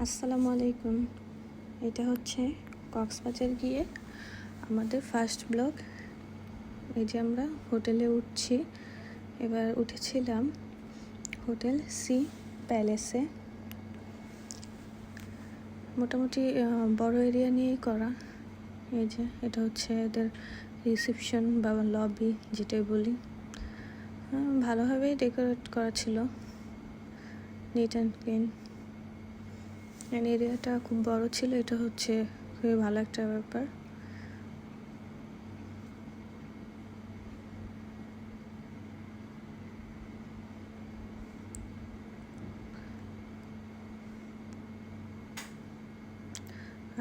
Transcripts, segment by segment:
আসসালামু আলাইকুম। এটা হচ্ছে কক্সবাজার গিয়ে আমাদের ফার্স্ট ব্লগ। এই যে আমরা হোটেলে উঠছি, এবার উঠেছিলাম হোটেল সি প্যালেসে। মোটামুটি বড় এরিয়া নিয়েই করা। এই যে এটা হচ্ছে এদের রিসেপশন বা লবি যেটাই বলি। ভালোভাবেই ডেকোরেট করা ছিল, নিট অ্যান্ড ক্লিন। এরিয়াটা খুব বড় ছিল, এটা হচ্ছে খুবই ভালো একটা ব্যাপার।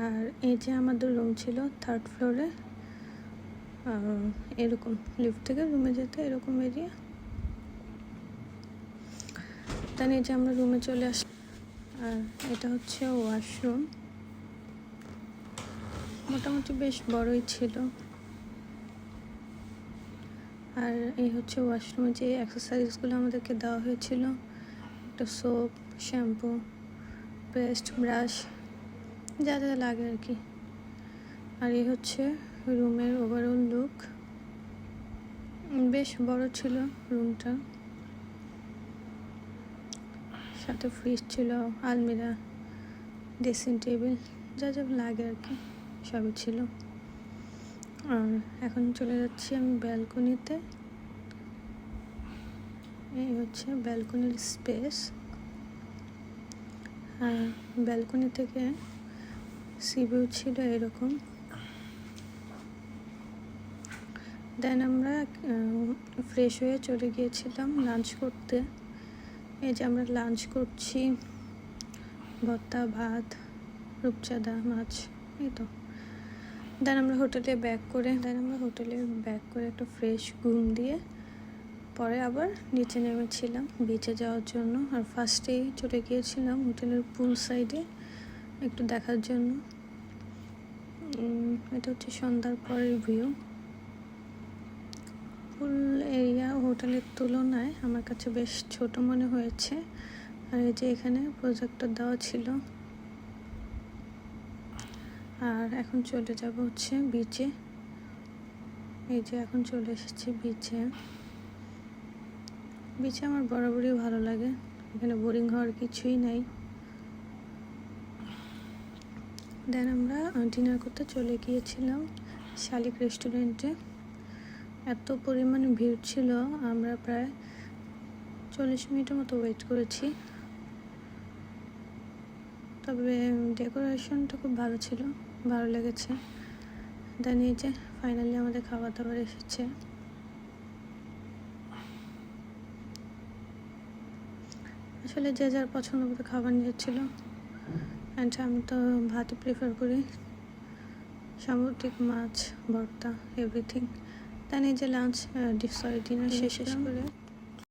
আর এই যে আমাদের রুম ছিল থার্ড ফ্লোরে, এরকম লিফট থেকে রুমে যেতে এরকম এরিয়া। তাই এই যে আমরা রুমে চলে আসি। আর এটা হচ্ছে ওয়াশরুম, মোটামুটি বেশ বড়ই ছিল। আর এই হচ্ছে ওয়াশরুমে যে অ্যাক্সেসরিজগুলো আমাদেরকে দেওয়া হয়েছিল, একটা সোপ, শ্যাম্পু, পেস্ট, ব্রাশ, যা যা লাগে আর কি। আর এই হচ্ছে রুমের ওভারঅল লুক। বেশ বড় ছিল রুমটা, সাথে ফ্রিজ ছিল, আলমিরা, ড্রেসিং টেবিল, যা যা লাগে আর কি সবই ছিল। আর এখন চলে যাচ্ছি আমি ব্যালকনিতে। এই হচ্ছে ব্যালকনির স্পেস। আর ব্যালকনি থেকে সি ভিউ ছিল এরকম। দেন আমরা ফ্রেশ হয়ে চলে গিয়েছিলাম লাঞ্চ করতে। এই যে আমরা লাঞ্চ করছি, ভর্তা, ভাত, রূপচাঁদা মাছ, এই তো। দেন আমরা হোটেলে ব্যাক করে একটা ফ্রেশ ঘুম দিয়ে পরে আবার নিচে নেমেছিলাম বিচে যাওয়ার জন্য। আর ফার্স্টেই চলে গিয়েছিলাম হোটেলের পুল সাইডে একটু দেখার জন্য। এটা হচ্ছে সন্ধ্যার পরের ভিউ। পুল এরিয়া হোটেলের তুলনায় আমার কাছে বেশ ছোট মনে হয়েছে। আর এই যে এখানে প্রজেক্টর দেওয়া ছিল। আর এখন চলে যাব হচ্ছে বিচে। এই যে এখন চলে এসেছি বিচে। বিচে আমার বরাবরই ভালো লাগে, এখানে বোরিং হওয়ার কিছুই নাই। দেন আমরা ডিনার করতে চলে গিয়েছিলাম শালিক রেস্টুরেন্টে। এত পরিমাণে ভিড় ছিল, আমরা প্রায় 40 মিনিটের মতো ওয়েট করেছি। তবে ডেকোরেশনটা খুব ভালো ছিল, ভালো লেগেছে। দেন এই যে ফাইনালি আমাদের খাবার দাবার এসেছে। আসলে যে যার পছন্দ মতো খাবার নিয়েছিল। অ্যান্ড আমি তো ভাতই প্রেফার করি, সামুদ্রিক মাছ, ভর্তা, এভরিথিং। দেন এই যে ডিনার শেষ করে